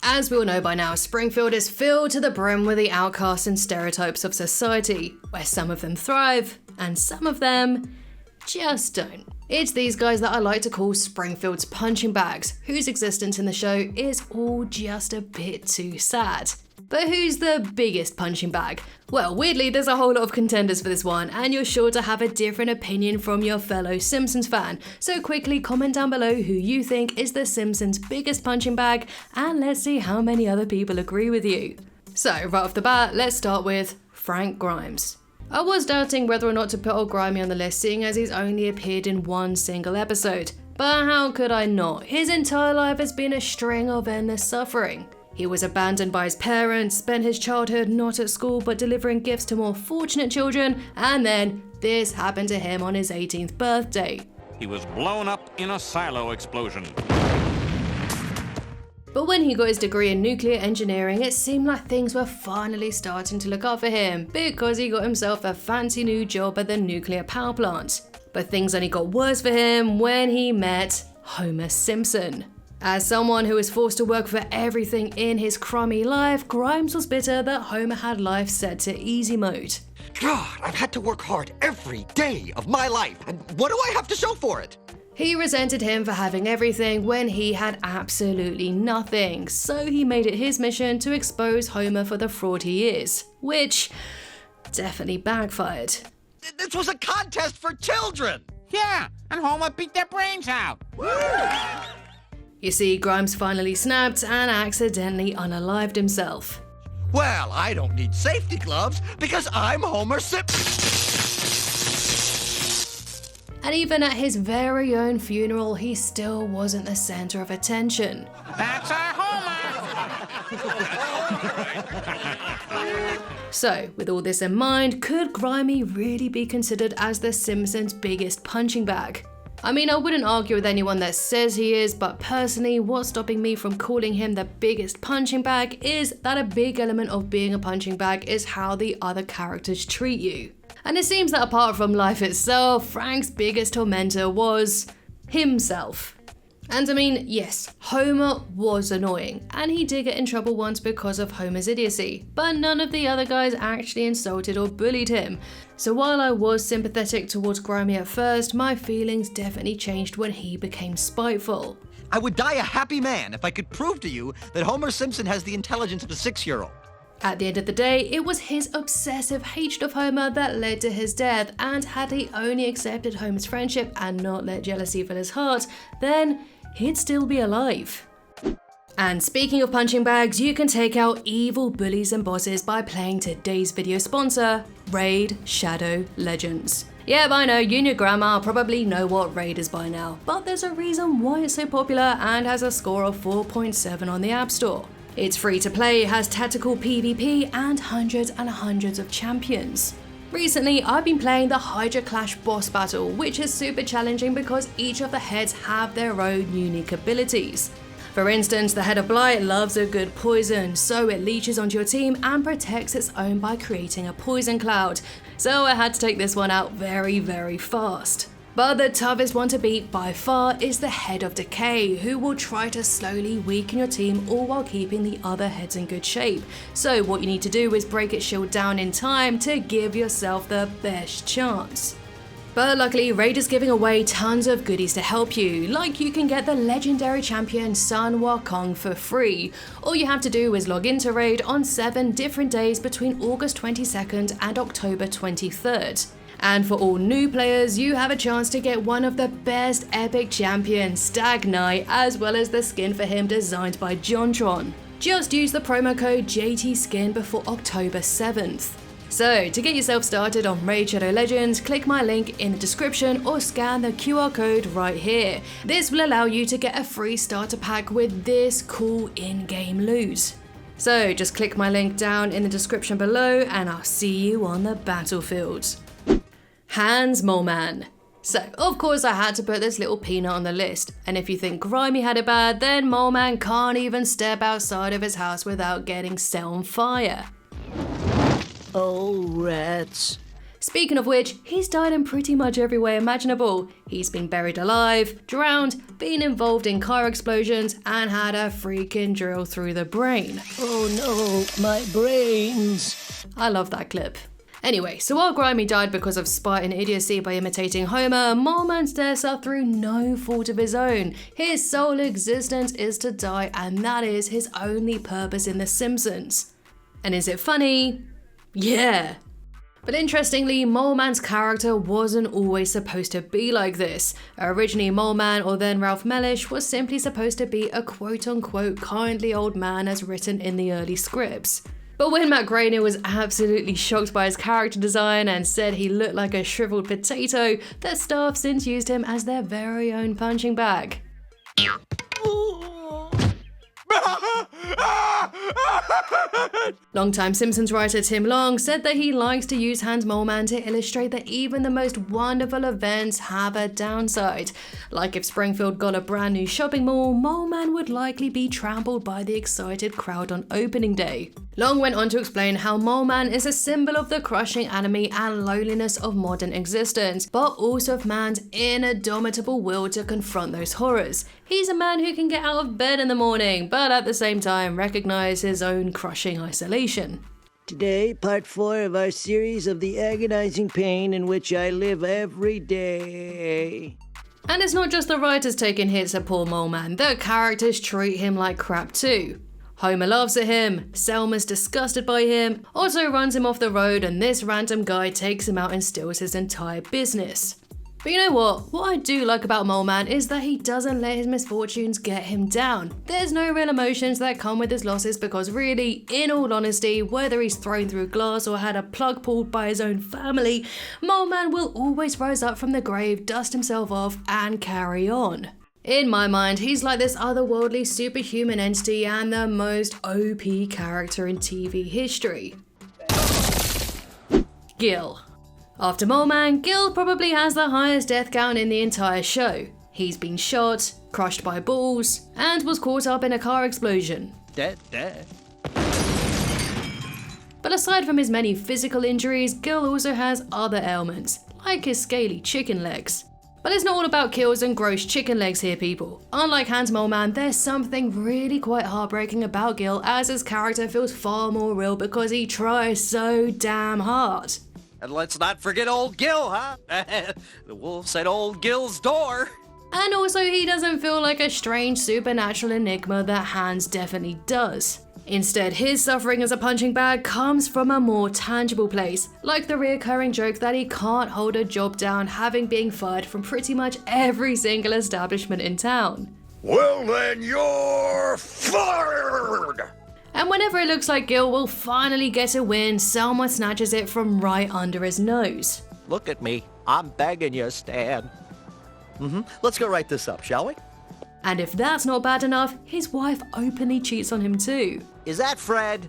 As we all know by now, Springfield is filled to the brim with the outcasts and stereotypes of society, where some of them thrive and some of them just don't. It's these guys that I like to call Springfield's punching bags, whose existence in the show is all just a bit too sad. But who's the biggest punching bag? Well, weirdly, there's a whole lot of contenders for this one, and you're sure to have a different opinion from your fellow Simpsons fan. So quickly comment down below who you think is the Simpsons' biggest punching bag, and let's see how many other people agree with you. So, right off the bat, let's start with Frank Grimes. I was doubting whether or not to put old Grimey on the list, seeing as he's only appeared in one single episode. But how could I not? His entire life has been a string of endless suffering. He was abandoned by his parents, spent his childhood not at school but delivering gifts to more fortunate children, and then this happened to him on his 18th birthday. He was blown up in a silo explosion. But when he got his degree in nuclear engineering, it seemed like things were finally starting to look up for him, because he got himself a fancy new job at the nuclear power plant. But things only got worse for him when he met Homer Simpson. As someone who was forced to work for everything in his crummy life, Grimes was bitter that Homer had life set to easy mode. God, I've had to work hard every day of my life, and what do I have to show for it? He resented him for having everything when he had absolutely nothing, so he made it his mission to expose Homer for the fraud he is, which definitely backfired. This was a contest for children! Yeah, and Homer beat their brains out. You see, Grimes finally snapped and accidentally unalived himself. Well, I don't need safety gloves because I'm Homer Simpson. And even at his very own funeral, he still wasn't the center of attention. That's our Homer. So, with all this in mind, could Grimey really be considered as the Simpsons' biggest punching bag? I mean, I wouldn't argue with anyone that says he is, but personally, what's stopping me from calling him the biggest punching bag is that a big element of being a punching bag is how the other characters treat you. And it seems that apart from life itself, Frank's biggest tormentor was himself. And I mean, yes, Homer was annoying, and he did get in trouble once because of Homer's idiocy, but none of the other guys actually insulted or bullied him. So while I was sympathetic towards Grimey at first, my feelings definitely changed when he became spiteful. I would die a happy man if I could prove to you that Homer Simpson has the intelligence of a 6-year-old. At the end of the day, it was his obsessive hatred of Homer that led to his death, and had he only accepted Homer's friendship and not let jealousy fill his heart, then he'd still be alive. And speaking of punching bags, you can take out evil bullies and bosses by playing today's video sponsor, Raid Shadow Legends. Yep, I know, you and your grandma probably know what Raid is by now, but there's a reason why it's so popular and has a score of 4.7 on the App Store. It's free to play, has tactical PvP, and hundreds of champions. Recently, I've been playing the Hydra Clash boss battle, which is super challenging because each of the heads have their own unique abilities. For instance, the head of Blight loves a good poison, so it leeches onto your team and protects its own by creating a poison cloud. So I had to take this one out very fast. But the toughest one to beat by far is the Head of Decay, who will try to slowly weaken your team all while keeping the other heads in good shape. So what you need to do is break its shield down in time to give yourself the best chance. But luckily, Raid is giving away tons of goodies to help you, like you can get the legendary champion Sun Wukong for free. All you have to do is log into Raid on 7 different days between August 22nd and October 23rd. And for all new players, you have a chance to get one of the best epic champions, Stag Knight, as well as the skin for him designed by JonTron. Just use the promo code JTSkin before October 7th. So, to get yourself started on Raid Shadow Legends, click my link in the description or scan the QR code right here. This will allow you to get a free starter pack with this cool in-game loot. So, just click my link down in the description below and I'll see you on the battlefield. Hans Moleman. So, of course I had to put this little peanut on the list, and if you think Grimey had it bad, then Moleman can't even step outside of his house without getting set on fire. Oh, rats. Speaking of which, he's died in pretty much every way imaginable. He's been buried alive, drowned, been involved in car explosions, and had a freaking drill through the brain. Oh no, my brains. I love that clip. Anyway, so while Grimy died because of spite and idiocy by imitating Homer, Moleman's deaths are through no fault of his own. His sole existence is to die, and that is his only purpose in The Simpsons. And is it funny? Yeah. But interestingly, Moleman's character wasn't always supposed to be like this. Originally, Moleman, or then Ralph Mellish, was simply supposed to be a quote-unquote kindly old man as written in the early scripts. But when Matt Groening was absolutely shocked by his character design and said he looked like a shriveled potato, the staff since used him as their very own punching bag. Longtime Simpsons writer Tim Long said that he likes to use Hans Moleman to illustrate that even the most wonderful events have a downside. Like if Springfield got a brand new shopping mall, Moleman would likely be trampled by the excited crowd on opening day. Long went on to explain how Moleman is a symbol of the crushing enemy and loneliness of modern existence, but also of man's indomitable will to confront those horrors. He's a man who can get out of bed in the morning, but at the same time recognize his own crushing isolation. Today, part 4 of our series of the agonizing pain in which I live every day. And it's not just the writers taking hits at poor Moleman, the characters treat him like crap too. Homer laughs at him, Selma's disgusted by him, Otto runs him off the road, and this random guy takes him out and steals his entire business. But you know what? What I do like about Moleman is that he doesn't let his misfortunes get him down. There's no real emotions that come with his losses because really, in all honesty, whether he's thrown through glass or had a plug pulled by his own family, Moleman will always rise up from the grave, dust himself off, and carry on. In my mind, he's like this otherworldly superhuman entity and the most OP character in TV history. Gil. After Moleman, Gil probably has the highest death count in the entire show. He's been shot, crushed by balls, and was caught up in a car explosion. Dead. But aside from his many physical injuries, Gil also has other ailments, like his scaly chicken legs. But it's not all about kills and gross chicken legs here, people. Unlike Hans Moleman, there's something really quite heartbreaking about Gil, as his character feels far more real because he tries so damn hard. And let's not forget old Gil, huh? The wolf's at old Gil's door. And also, he doesn't feel like a strange supernatural enigma that Hans definitely does. Instead, his suffering as a punching bag comes from a more tangible place, like the reoccurring joke that he can't hold a job down, having been fired from pretty much every single establishment in town. Well then, you're fired! And whenever it looks like Gil will finally get a win, someone snatches it from right under his nose. Look at me. I'm begging you, Stan. Let's go write this up, shall we? And if that's not bad enough, his wife openly cheats on him too. Is that Fred?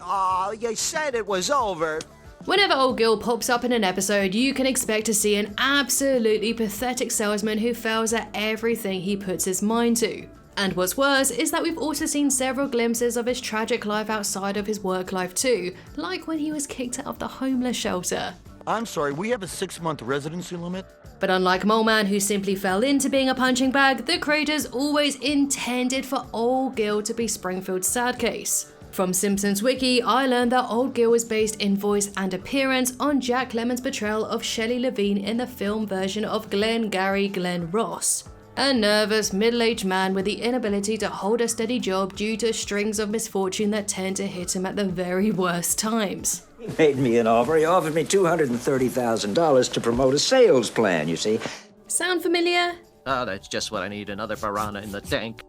Oh, you said it was over. Whenever old Gil pops up in an episode, you can expect to see an absolutely pathetic salesman who fails at everything he puts his mind to. And what's worse is that we've also seen several glimpses of his tragic life outside of his work life too, like when he was kicked out of the homeless shelter. I'm sorry, we have a 6-month residency limit? But unlike Moleman, who simply fell into being a punching bag, the creators always intended for old Gil to be Springfield's sad case. From Simpsons Wiki, I learned that old Gil was based in voice and appearance on Jack Lemmon's portrayal of Shelley Levine in the film version of Glengarry Glen Ross. A nervous, middle-aged man with the inability to hold a steady job due to strings of misfortune that tend to hit him at the very worst times. He made me an offer. He offered me $230,000 to promote a sales plan, you see. Sound familiar? Oh, that's just what I need, another piranha in the tank.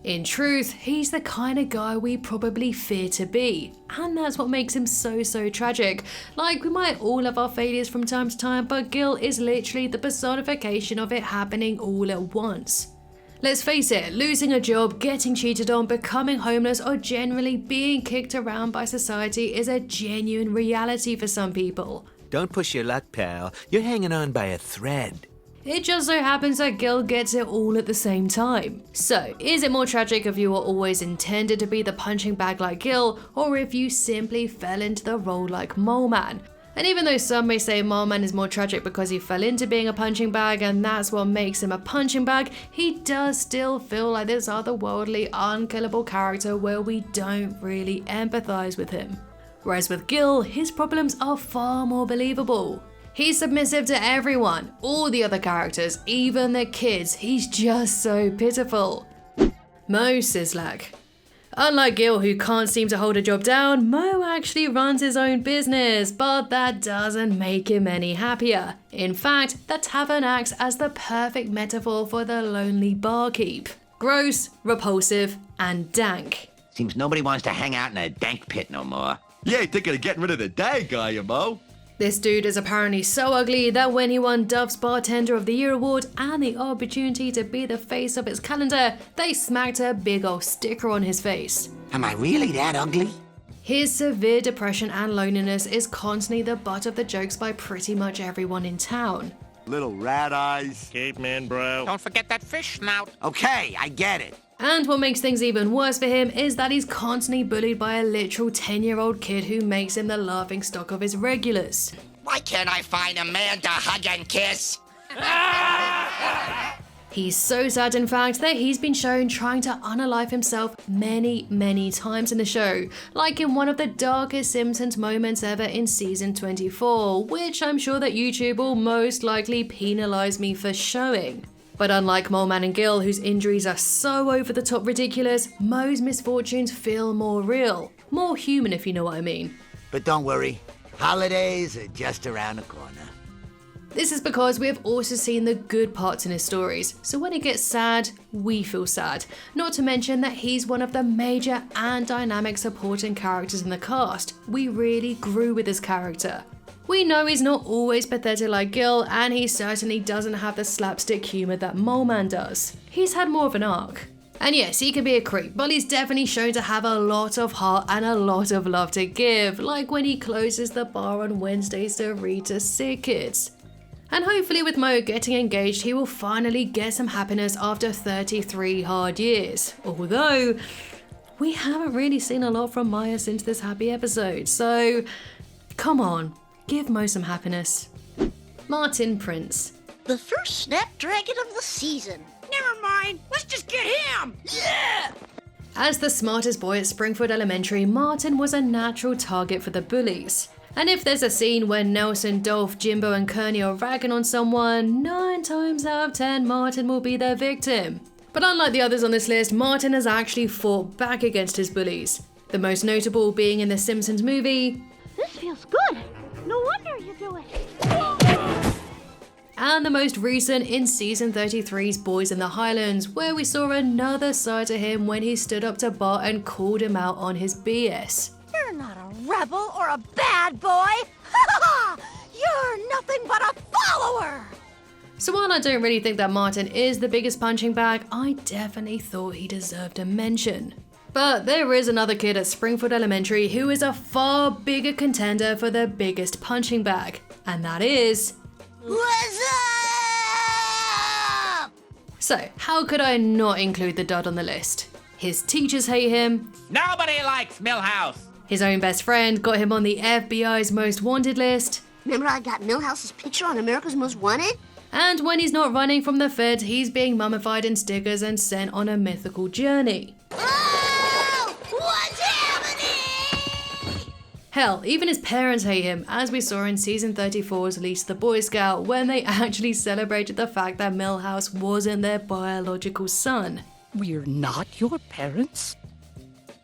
In truth, he's the kind of guy we probably fear to be, and that's what makes him so tragic. Like, we might all have our failures from time to time, but Gil is literally the personification of it happening all at once. Let's face it, losing a job, getting cheated on, becoming homeless, or generally being kicked around by society is a genuine reality for some people. Don't push your luck, pal. You're hanging on by a thread. It just so happens that Gil gets it all at the same time. So, is it more tragic if you were always intended to be the punching bag like Gil, or if you simply fell into the role like Moleman? And even though some may say Moleman is more tragic because he fell into being a punching bag and that's what makes him a punching bag, he does still feel like this otherworldly, unkillable character where we don't really empathize with him. Whereas with Gil, his problems are far more believable. He's submissive to everyone, all the other characters, even the kids. He's just so pitiful. Moe Szylak. Unlike Gil, who can't seem to hold a job down, Moe actually runs his own business, but that doesn't make him any happier. In fact, the tavern acts as the perfect metaphor for the lonely barkeep. Gross, repulsive, and dank. Seems nobody wants to hang out in a dank pit no more. You ain't thinking of getting rid of the dank, are you, Mo? This dude is apparently so ugly that when he won Duff's Bartender of the Year award and the opportunity to be the face of its calendar, they smacked a big ol' sticker on his face. Am I really that ugly? His severe depression and loneliness is constantly the butt of the jokes by pretty much everyone in town. Little rat eyes. Caveman bro. Don't forget that fish snout. Okay, I get it. And what makes things even worse for him is that he's constantly bullied by a literal 10-year-old kid who makes him the laughingstock of his regulars. Why can't I find a man to hug and kiss? He's so sad, in fact, that he's been shown trying to unalive himself many times in the show, like in one of the darkest Simpsons moments ever in season 24, which I'm sure that YouTube will most likely penalize me for showing. But unlike Moleman and Gil, whose injuries are so over the top ridiculous, Moe's misfortunes feel more real, more human if you know what I mean. But don't worry, holidays are just around the corner. This is because we have also seen the good parts in his stories, so when he gets sad, we feel sad. Not to mention that he's one of the major and dynamic supporting characters in the cast. We really grew with his character. We know he's not always pathetic like Gil, and he certainly doesn't have the slapstick humour that Moleman does. He's had more of an arc. And yes, he can be a creep, but he's definitely shown to have a lot of heart and a lot of love to give, like when he closes the bar on Wednesdays to read to sick kids. And hopefully with Moe getting engaged, he will finally get some happiness after 33 hard years. Although, we haven't really seen a lot from Maya since this happy episode, so come on. Give Moe some happiness. Martin Prince. The first snapdragon of the season. Never mind, let's just get him! Yeah! As the smartest boy at Springfield Elementary, Martin was a natural target for the bullies. And if there's a scene where Nelson, Dolph, Jimbo and Kearney are ragging on someone, 9 times out of 10 Martin will be their victim. But unlike the others on this list, Martin has actually fought back against his bullies. The most notable being in the Simpsons movie, This feels good. No wonder you do it. and the most recent in season 33's Boys in the Highlands, where we saw another side to him when he stood up to Bart and called him out on his BS. You're not a rebel or a bad boy. You're nothing but a follower. So while I don't really think that Martin is the biggest punching bag, I definitely thought he deserved a mention. But there is another kid at Springfield Elementary who is a far bigger contender for the biggest punching bag, and that is... What's up? So, how could I not include the dud on the list? His teachers hate him. Nobody likes Milhouse. His own best friend got him on the FBI's most wanted list. Remember I got Milhouse's picture on America's Most Wanted? And when he's not running from the Fed, he's being mummified in stickers and sent on a mythical journey. Oh! What's happening? Hell, even his parents hate him, as we saw in season 34's Lisa the Boy Scout, when they actually celebrated the fact that Milhouse wasn't their biological son. We're not your parents?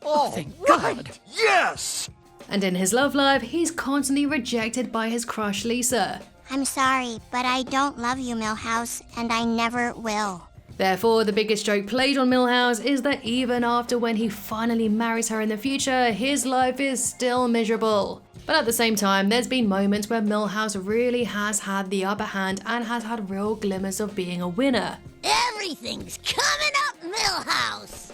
Oh, thank right. God. Yes! And in his love life, he's constantly rejected by his crush Lisa. I'm sorry, but I don't love you, Milhouse, and I never will. Therefore, the biggest joke played on Milhouse is that even after when he finally marries her in the future, his life is still miserable. But at the same time, there's been moments where Milhouse really has had the upper hand and has had real glimmers of being a winner. Everything's coming up, Milhouse.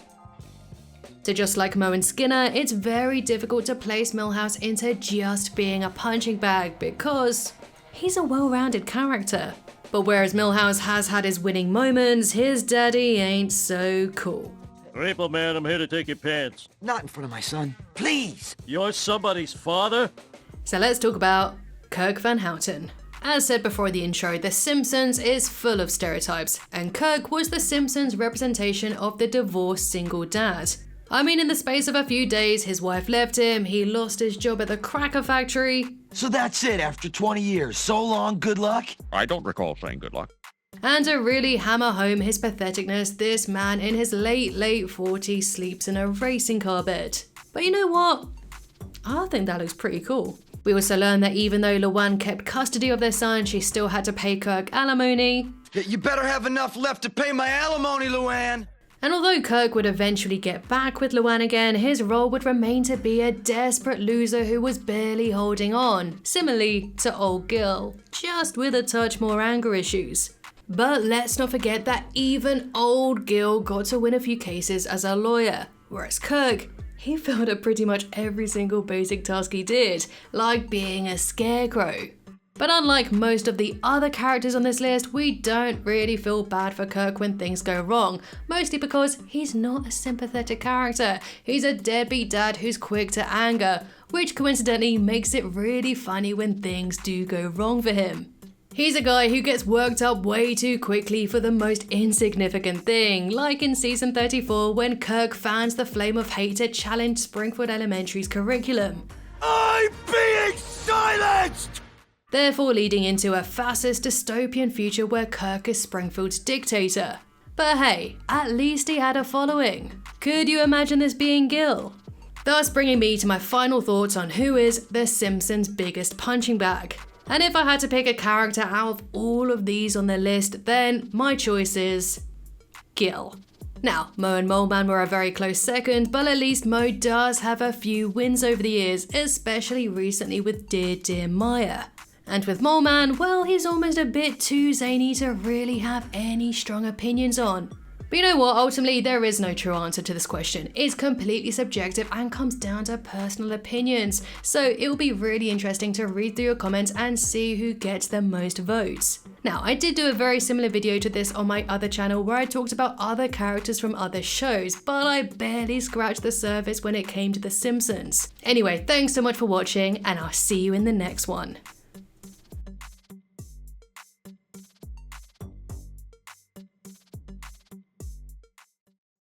So just like Moe and Skinner, it's very difficult to place Milhouse into just being a punching bag because he's a well-rounded character. But whereas Milhouse has had his winning moments, his daddy ain't so cool. Repo Man, I'm here to take your pants. Not in front of my son. Please. You're somebody's father? So let's talk about Kirk Van Houten. As said before the intro, The Simpsons is full of stereotypes, and Kirk was The Simpsons' representation of the divorced single dad. I mean, in the space of a few days, his wife left him, he lost his job at the cracker factory. So that's it after 20 years. So long, good luck? I don't recall saying good luck. And to really hammer home his patheticness, this man in his late 40s sleeps in a racing car bed. But you know what? I think that looks pretty cool. We also learn that even though Luann kept custody of their son, she still had to pay Kirk alimony. You better have enough left to pay my alimony, Luann. And although Kirk would eventually get back with Luann again, his role would remain to be a desperate loser who was barely holding on, similarly to old Gil, just with a touch more anger issues. But let's not forget that even old Gil got to win a few cases as a lawyer, whereas Kirk, he failed at pretty much every single basic task he did, like being a scarecrow. But unlike most of the other characters on this list, we don't really feel bad for Kirk when things go wrong, mostly because he's not a sympathetic character. He's a deadbeat dad who's quick to anger, which coincidentally makes it really funny when things do go wrong for him. He's a guy who gets worked up way too quickly for the most insignificant thing, like in season 34 when Kirk fans the flame of hate to challenge Springfield Elementary's curriculum. I'm being silenced! Therefore leading into a fascist dystopian future where Kirk is Springfield's dictator. But hey, at least he had a following. Could you imagine this being Gil? Thus bringing me to my final thoughts on who is The Simpsons' biggest punching bag. And if I had to pick a character out of all of these on the list, then my choice is Gil. Now, Moe and Moleman were a very close second, but at least Moe does have a few wins over the years, especially recently with Dear Dear Maya. And with Moleman, well, he's almost a bit too zany to really have any strong opinions on. But you know what, ultimately there is no true answer to this question. It's completely subjective and comes down to personal opinions. So it will be really interesting to read through your comments and see who gets the most votes. Now, I did do a very similar video to this on my other channel where I talked about other characters from other shows, but I barely scratched the surface when it came to The Simpsons. Anyway, thanks so much for watching and I'll see you in the next one.